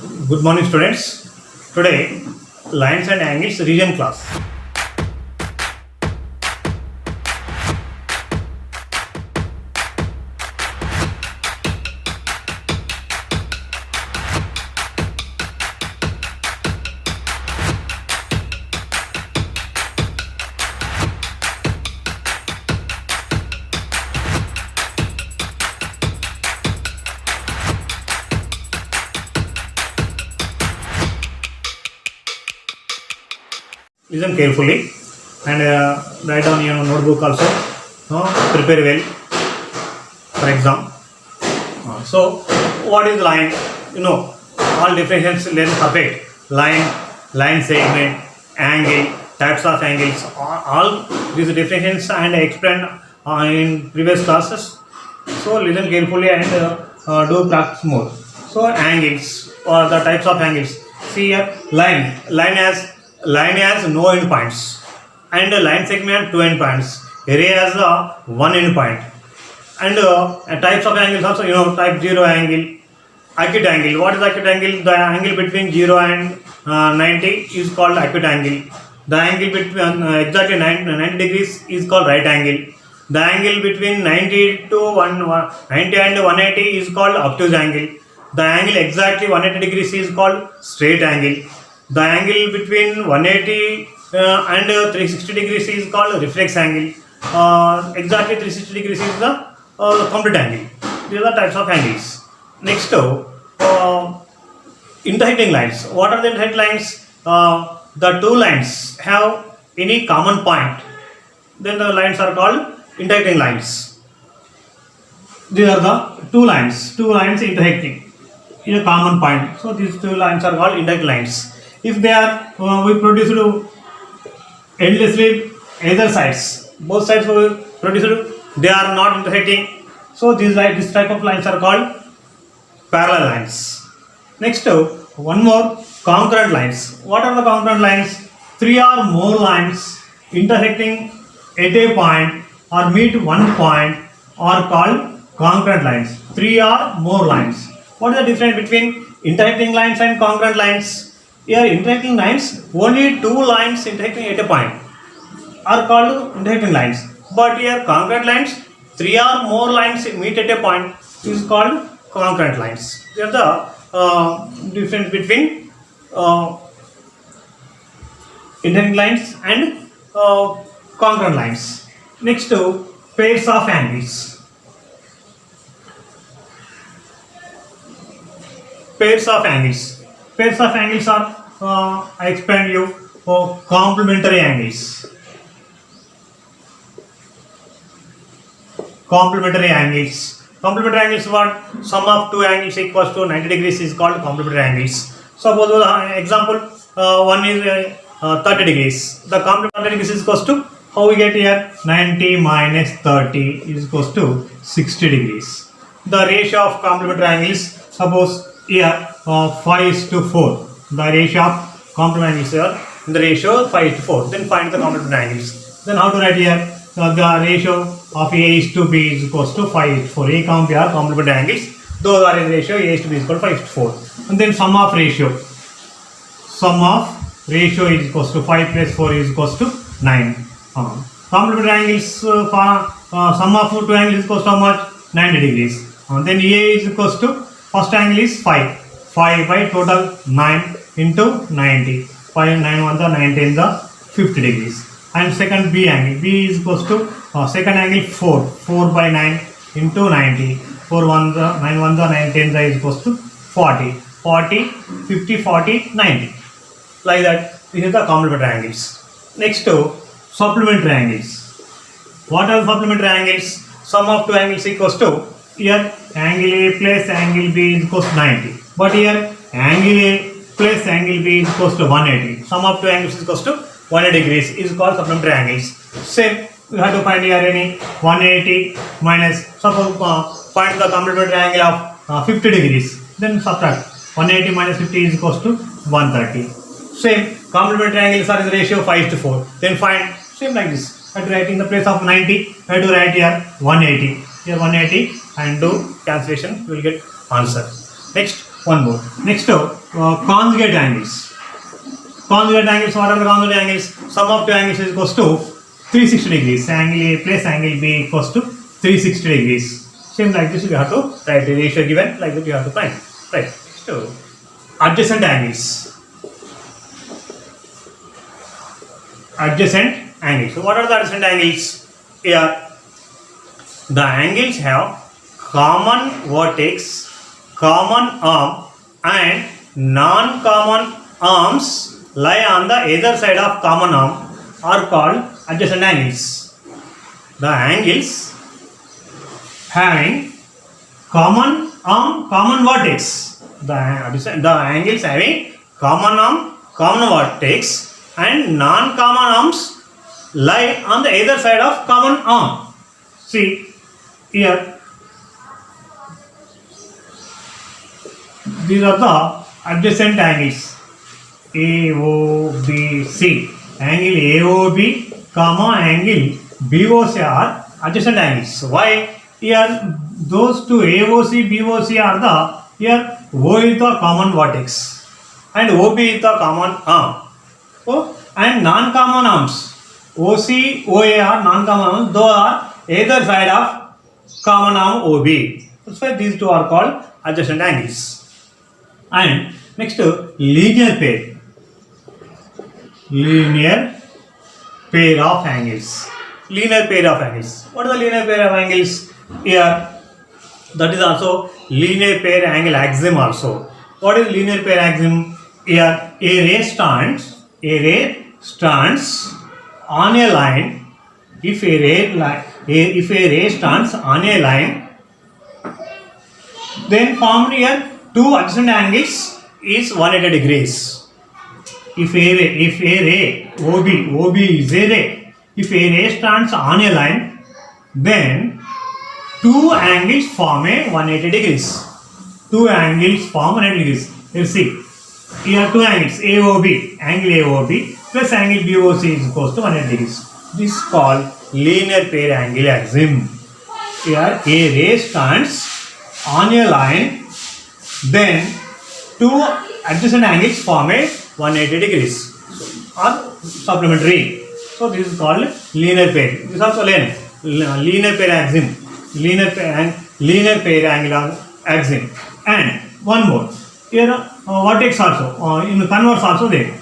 Good morning, students. Today, lines and angles region class. Listen carefully and write down your notebook also. Prepare well for exam. So, what is line? All definitions learn perfect. Line segment, angle, types of angles. All these definitions and explained in previous classes. So, listen carefully and do practice more. So, angles or the types of angles. See here, line has no endpoints, and line segment 2 endpoints. Array has one endpoint, and types of angles also. Type 0 angle, acute angle. What is acute angle? The angle between 0 and 90 is called acute angle. The angle between exactly 90 degrees is called right angle. The angle between 90 to 90 and 180 is called obtuse angle. The angle exactly 180 degrees is called straight angle. The angle between 180 and 360 degrees is called reflex angle. Exactly 360 degrees is the complete angle. These are the types of angles. Next, intersecting lines. What are the intersecting lines? The two lines have any common point. Then the lines are called intersecting lines. These are the two lines intersecting in a common point. So these two lines are called intersecting lines. If they are we produce endlessly either sides, both sides we produce, they are not intersecting. So this type of lines are called parallel lines. Next, one more, concurrent lines. What are the concurrent lines? Three or more lines intersecting at a point or meet one point are called concurrent lines. Three or more lines. What is the difference between intersecting lines and concurrent lines? Here, intersecting lines, only two lines intersecting at a point are called intersecting lines. But here, concurrent lines, three or more lines meet at a point is called concurrent lines. There are the difference between intersecting lines and concurrent lines. Next, pairs of angles. Pairs of angles. Pairs of angles are, I explained you, complementary angles. Complementary angles. Complementary angles what? Sum of two angles equals to 90 degrees is called complementary angles. Suppose example one is 30 degrees. The complementary degrees is equals to, how we get here? 90 minus 30 is equals to 60 degrees. The ratio of complementary angles, suppose here 5:4. The ratio of complementary angles here in the ratio 5:4. Then find the complementary angles. Then how to write here? The ratio of A:B is equals to 5:4. A compare complementary angles. Those are in ratio A:B is equal to 5:4. And then sum of ratio. Sum of ratio is equals to 5 plus 4 is equals to 9. Complementary angles sum of two angles is equals to how much? 90 degrees. Then A is equals to, first angle is 5. 5 by total 9 into 90. 5 9 1 the 90 in the 50 degrees. And second B angle. B is equals to second angle 4. 4 by 9 into 90. 4 1 the 9 1 the 9 10 the is equals to 40. 40, 50, 40, 90. Like that. This is the complementary angles. Next, supplementary angles. What are supplementary angles? Sum of two angles equals to, here angle A plus angle B is equals to 90. But here angle A plus angle B is equals to 180. Sum of two angles is equals to 180 degrees is called supplementary angles. Same, we have to find here any 180 minus, suppose find the complementary angle of 50 degrees. Then subtract 180 minus 50 is equals to 130. Same, complementary angles are in the ratio 5:4. Then find, same like this. I have to write in the place of 90, I have to write here 180. Here 180 and do cancellation, you will get answer. Next, one more. Next, conjugate angles. Conjugate angles, what are the conjugate angles? Sum of two angles is equals to 360 degrees. Angle A plus angle B equals to 360 degrees. Same like this, you have to write the ratio given, like that you have to find. Right. So, adjacent angles. Adjacent angles. So, what are the adjacent angles? Here, the angles have common vertex, common arm, and non-common arms lie on the either side of common arm are called adjacent angles. The angles having common arm, common vertex. The angles having common arm, common vertex, and non-common arms lie on the either side of common arm. See here, these are the adjacent angles. AOBC. Angle AOB, comma angle BOC are adjacent angles. Why? Here those two AOC, BOC are the, here O is the common vertex and OB is the common arm. So, and non-common arms OC, OA are non-common arms, those are either side of common arm OB. That's why these two are called adjacent angles. And next, linear pair. Linear pair of angles. Linear pair of angles. What is the linear pair of angles? Here, that is also linear pair angle axiom also. What is linear pair axiom? Here, a ray stands on a line. If a ray stands on a line, then formed here two adjacent angles is 180 degrees. If a ray OB is a ray, if a ray stands on a line, then two angles form a 180 degrees. Two angles form 180 degrees. Let's see. Here two angles AOB, angle AOB plus angle BOC is equals to 180 degrees. This is called linear pair angle axiom. Here a ray stands on a line, then two adjacent angles form a 180 degrees or supplementary. So this is called linear pair. This is also linear pair axiom. Linear pair angle axiom. And one more. Here vertex also. In converse also there.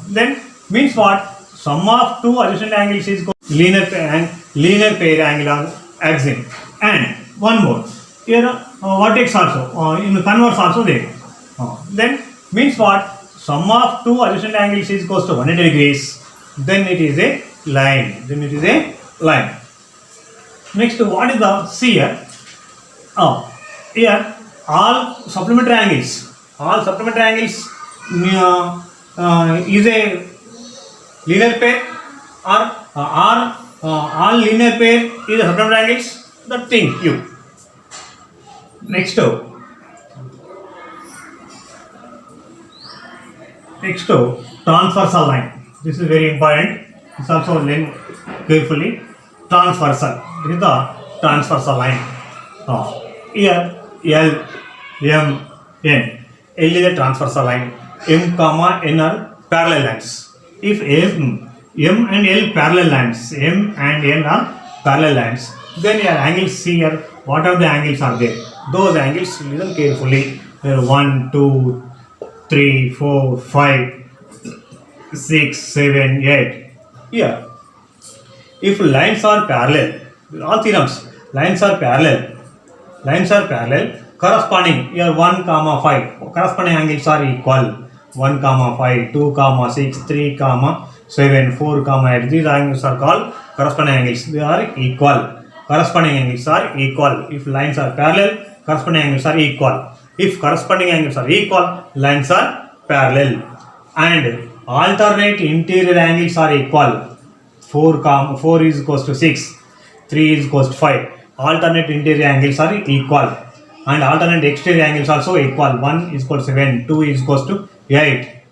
Then means what? Sum of two adjacent angles is called linear pair angle axiom. And one more. Here vertex also. In converse also there. Then means what? Sum of two adjacent angles is equals to 180 degrees. Then it is a line. Next, what is the C here? Here all supplementary angles. All supplementary angles is a linear pair or all linear pair is a supplementary angles. That thing you. Next, transversal line. This is very important. This also learn carefully. Transversal. This is the transversal line. Here L, M, N. L is a transversal line. M, N are parallel lines. If M and L parallel lines, M and N are parallel lines, then your angles see here. What are the angles are there? Those angles listen carefully. There are 1, 2, 3, 4, 5, 6, 7, 8. Here, if lines are parallel, all theorems, lines are parallel, corresponding, here 1, 5, corresponding angles are equal. 1, 5, 2, 6, 3, 7, 4, 8. These angles are called corresponding angles. They are equal. Corresponding angles are equal. If lines are parallel, corresponding angles are equal. If corresponding angles are equal, lines are parallel. And alternate interior angles are equal. 4 is equals to 6, 3 is equals to 5. Alternate interior angles are equal. And alternate exterior angles also equal. 1 is equal to 7, 2 is equals to 8.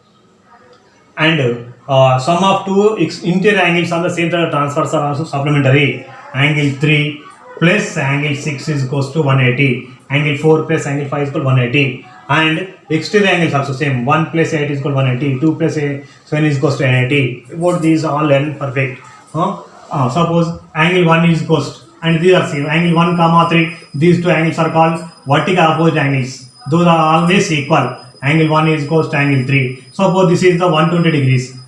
And sum of two interior angles on the same side of transversal are also supplementary. Angle 3 plus angle 6 is equals to 180. Angle 4 plus angle 5 is equal to 180. and exterior angles also same. 1 plus 8 is equal to 180, 2 plus 7 is equal to 180. Both these all learn perfect. Suppose angle 1 is equal to, and these are same, angle 1 comma 3, these two angles are called vertical opposite angles. Those are always equal. Angle 1 is equal to angle 3. Suppose this is the 120 degrees.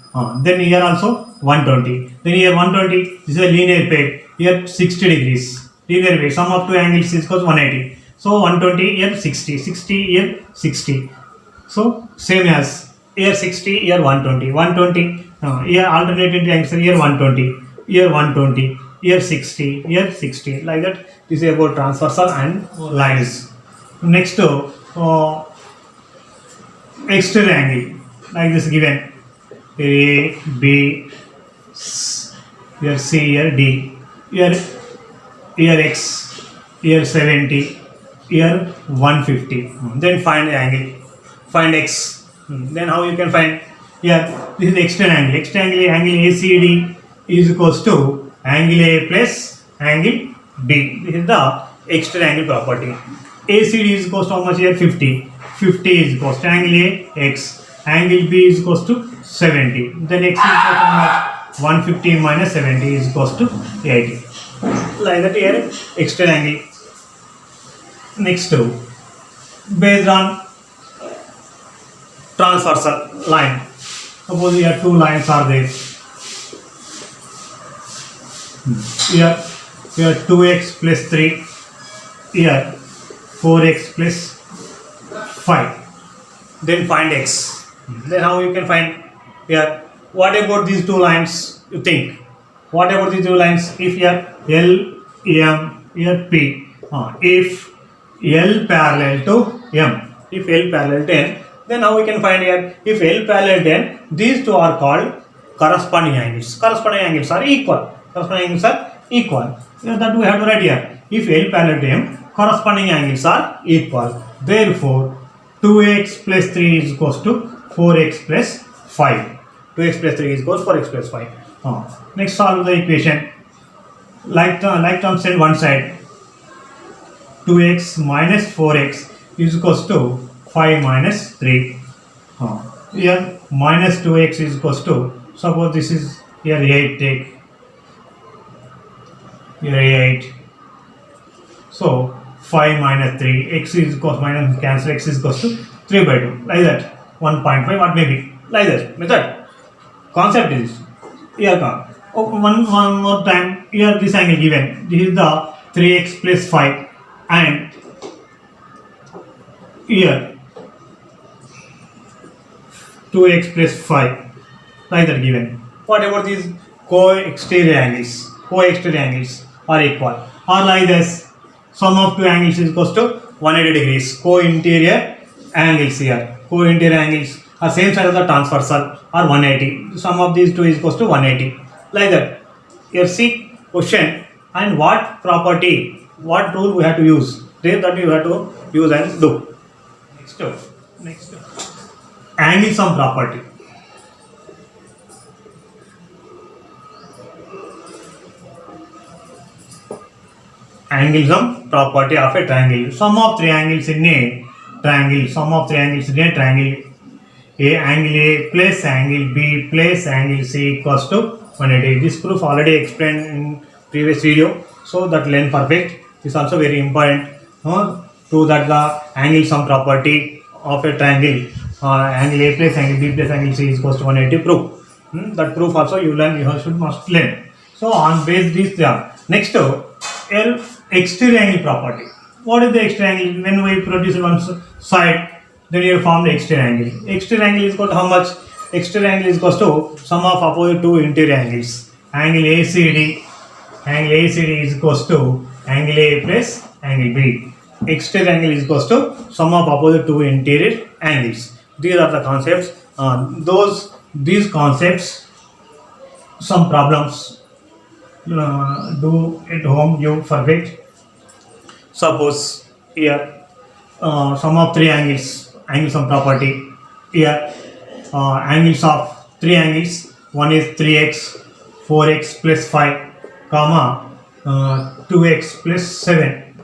Then here also 120. Then here 120, this is a linear pair. Here 60 degrees. Linear pair. Sum of two angles is equal to 180. So 120, here 60. 60, here 60. So same as here 60, here 120. 120, here alternating angles, here 120. Here 120. Here 60. Here 60. Like that. This is about transversal and lines. Next exterior angle. Like this given. A, B, here C, here D, here X, here 70, here 150. Then find the angle, find X. Then how you can find? Here, this is the external angle. External angle ACD is equals to angle A plus angle B. This is the external angle property. ACD is equals to how much here? 50. 50 is equals to angle A, X. Angle B is equals to 70. Then X is equals to how much? 150 minus 70 is equals to 80. Like that here, external angle. Next based on transversal line. Suppose here two lines are there. Here 2x plus 3. Here 4x plus 5. Then find x. Then how you can find here? What about these two lines? You think? What about these two lines? If here L, M, here P. If L parallel to M, if L parallel to N, then how we can find here? If L parallel to N, these two are called corresponding angles. Corresponding angles are equal. Corresponding angles are equal. That we have to write here. If L parallel to M, corresponding angles are equal. Therefore, 2x plus 3 is equals to 4x plus 5. 2x plus 3 is equals to 4x plus 5. Next, solve the equation. Like terms in one side. 2x minus 4x is equals to 5 minus 3. Here minus 2x is equals to, suppose this is here 8, take here 8. So 5 minus 3, x is equals minus cancel, x is equals to 3 by 2. Like that. 1.5 what may be. Like that. Method. Concept is here come. One more time. Here this angle given. This is the 3x plus 5 and here 2x plus 5. Like that given. What about these co-exterior angles? Co-exterior angles are equal. Or like this. Sum of two angles is equals to 180 degrees. Co-interior angles here. Co-interior angles are same side of the transversal are 180. Sum of these two is equals to 180. Like that. Here see question and what property, what rule we have to use. There that you have to use and do. Next. Angle sum property. Angle sum property of a triangle. Sum of three angles in a triangle. Sum of three angles in a triangle. Angle A plus angle B plus angle C equals to 180. This proof already explained in previous video. So that learn perfect. This is also very important. To that the angle sum property of a triangle. Angle A plus angle B plus angle C is equals to 180 proof. That proof also you learn. You must learn. So on base this next exterior angle property. What is the exterior angle? When we produce one side, then you form the exterior angle. Exterior angle is equal to how much? Exterior angle is equal to sum of opposite two interior angles. Angle ACD. Angle ACD is equal to angle A plus angle B. Exterior angle is equal to sum of opposite two interior angles. These are the concepts. These concepts, some problems. Do at home you perfect. Suppose here sum of three angles, angle sum property. Here angles of three angles. One is 3x, 4x plus 5, comma 2x plus 7.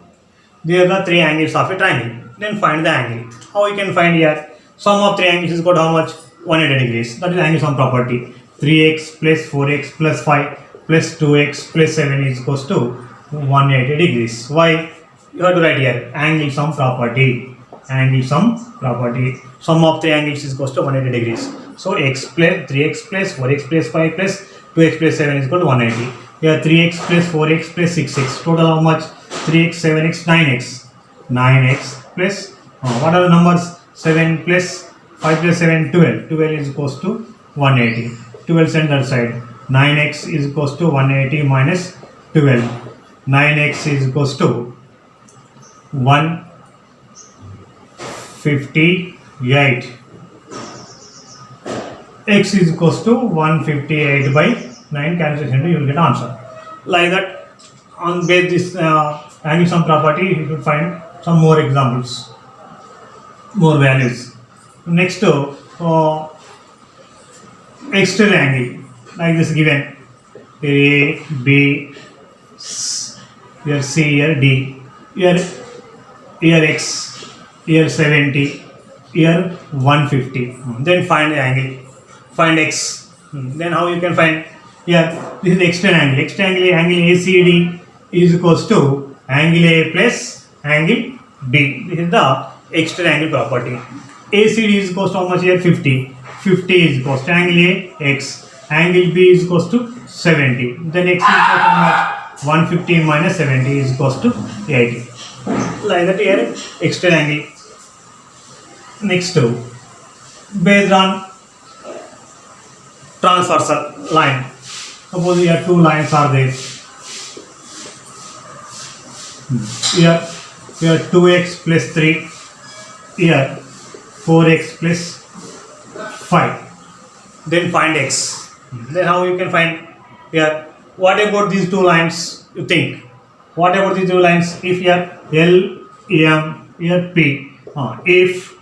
These are the three angles of a triangle. Then find the angle. How we can find here? Sum of three angles is equal to how much? 180 degrees. That is angle sum property. 3x plus 4x plus 5 plus 2x plus 7 is equals to 180 degrees. Why? You have to write here angle sum property. Angle sum property. Sum of three angles is equals to 180 degrees. So x plus 3x plus 4x plus 5 plus 2x plus 7 is equal to 180. Here 3x plus 4x plus 6x. Total how much? 3x, 7x, 9x. 9x plus what are the numbers? 7 plus 5 plus 7, 12. 12 is equals to 180. 12 send that side. 9x is equals to 180 minus 12. 9x is equals to 158. X is equals to 158 by 9. Cancellation, you will get answer. Like that, on base this angle sum property, you should find some more examples, more values. Next to external angle, like this given A, B, here C, here D, here X, here 70, here 150. Then find the angle, find X. Then how you can find? Here this is the external angle. External angle ACD is equals to angle A plus angle B. This is the external angle property. ACD is equals to how much here? 50. 50 is equals to angle A, X. Angle B is equals to 70. Then X is equals to how much? 150 minus 70 is equals to 80. Like that here, external angle. Next to, based on transversal line. Suppose here two lines are there. Here 2x plus 3, here 4x plus 5. Then find x. Then how you can find here? What about these two lines? You think? What about these two lines? If here L, M, here P. If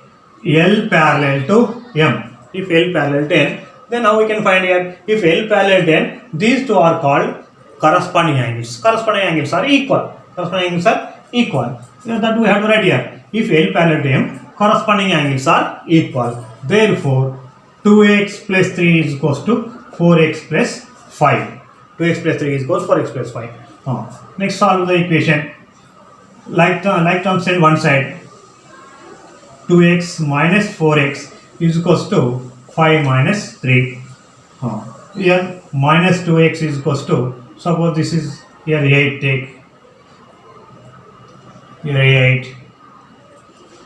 L parallel to M, if L parallel to M, then how we can find here? If L parallel to M, these two are called corresponding angles. Corresponding angles are equal. Corresponding angles are equal. So that we have to write here. If L parallel to M, corresponding angles are equal. Therefore, 2x plus 3 is equals to 4x plus 5. 2x plus 3 is equals to 4x plus 5. Next, solve the equation. Like terms send one side. 2x minus 4x is equals to 5 minus 3. Here minus 2x is equals to, suppose this is here 8, take here 8.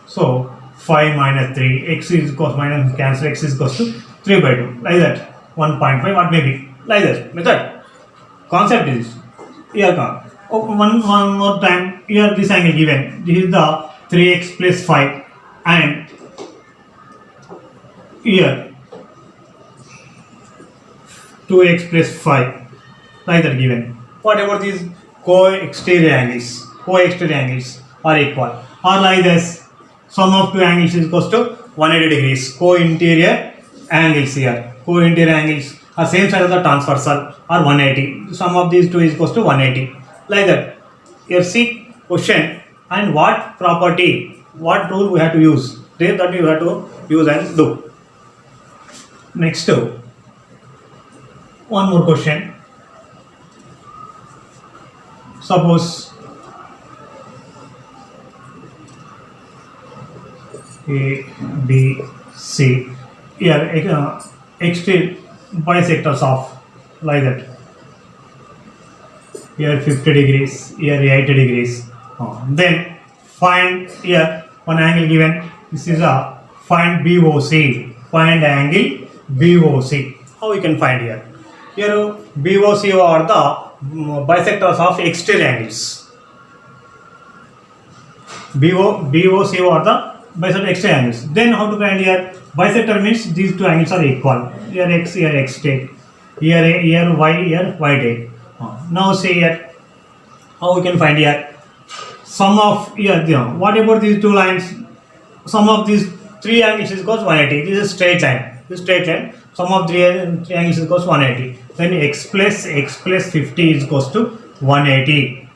So 5 minus 3, x is equals minus cancel, x is equals to 3 by 2. Like that. 1.5 what may be. Like that. Method. Concept is here come. One more time. Here this angle given. This is the 3x plus 5 and here 2x plus 5. Like that given. What about these co-exterior angles? Co-exterior angles are equal. Or like this. Sum of two angles is equals to 180 degrees. Co-interior angles here. Co-interior angles are same side of the transversal are 180. Sum of these two is equals to 180. Like that. Here see question and what property, what rule we have to use. That you have to use and do. Next one more question. Suppose A, B, C. Here exterior bisectors of like that. Here 50 degrees, here 80 degrees. Then find here one angle given. This is a find BOC. Find angle BOC. How we can find here? Here BOC are the bisectors of exterior angles. BOC are the bisector exterior angles. Then how to find here? Bisector means these two angles are equal. Here x take. Here y take. Now say here how we can find here? Sum of here. What about these two lines? Sum of these three angles is equals 180. This is straight line. This straight line. Sum of three angles is equals 180. Then x plus 50 is equals to 180.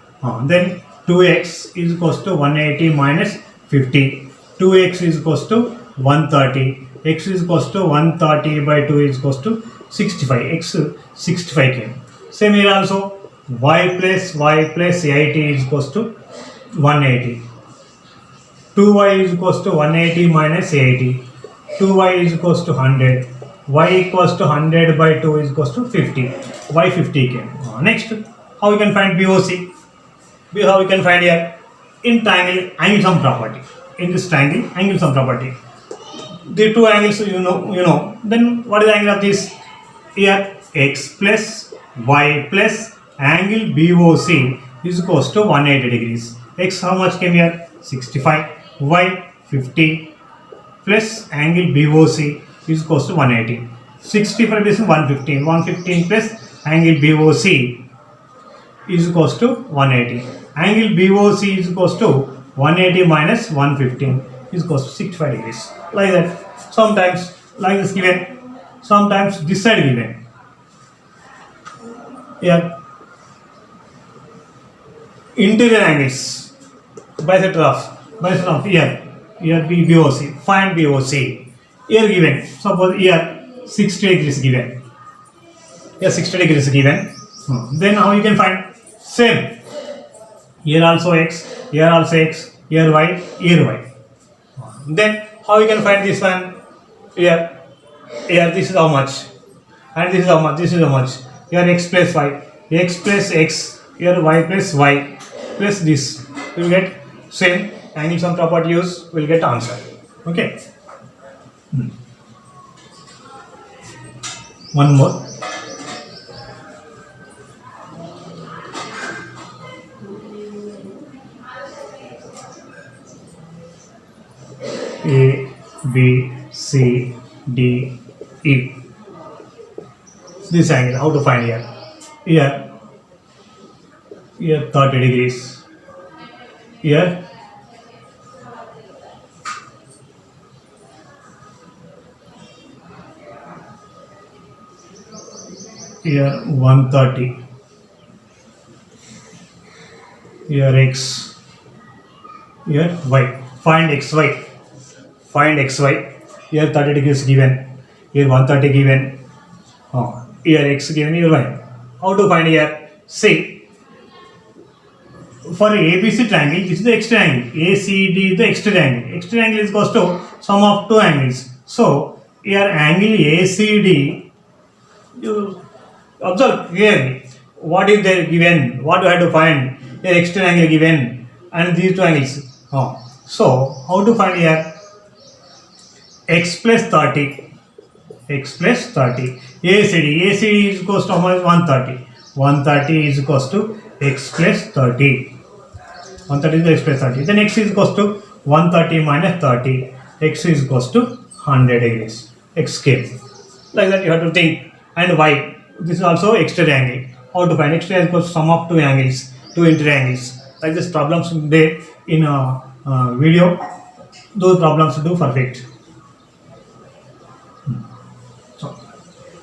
Then 2x is equals to 180 minus 50. 2x is equals to 130. X is equals to 130 by 2 is equals to 65. X 65 came. Same here also. Y plus 80 is equals to 180. 2y is equals to 180 minus 80. 2y is equals to 100. Y equals to 100 by 2 is equals to 50. Y 50 came. Next, how we can find BOC? How we can find here? In triangle, angle sum property. In this triangle, angle sum property. The two angles you know. Then what is the angle of this? Here x plus y plus angle BOC is equals to 180 degrees. X how much came here? 65. Y 50 plus angle BOC is equals to 180. 65 is 115. 115 plus angle BOC is equals to 180. Angle BOC is equals to 180 minus 115 is equals to 65 degrees. Like that. Sometimes like this given. Sometimes this side given. Here. Interior angles. Bisector of here. Here BOC. Find BOC. Here given. Suppose here 60 degrees given. Here 60 degrees given. Then how you can find? Same. Here also x, here also x, here y, here y. Then how you can find this one? Here this is how much, and this is how much, this is how much. Here x plus y, x plus x, here y plus y, plus this. You will get same angle sum property use, will get answer. Okay. One more. A, B, C, D, E. This angle, how to find here? Here 30 degrees. Here 130. Here x. Here y. Find xy. Find xy. Here 30 degrees given. Here 130 given. Here x given. Here y. How to find here? See, for ABC triangle, this is the extra angle. ACD is the extra angle. Extra angle is equals to sum of two angles. So here angle ACD, you observe clearly. What is there given? What do I have to find? Here extra angle given and these two angles. So how to find here? X plus 30. X plus 30. ACD is equals to how much? 130. 130 is equals to x plus 30. 130 is x plus 30. Then x is equals to 130 minus 30. X is equals to 100 degrees. X came. Like that you have to think. And y. This is also extra angle. How to find extra equals to sum of two angles, two interior angles. Like this problems there in a video. Those problems do perfect.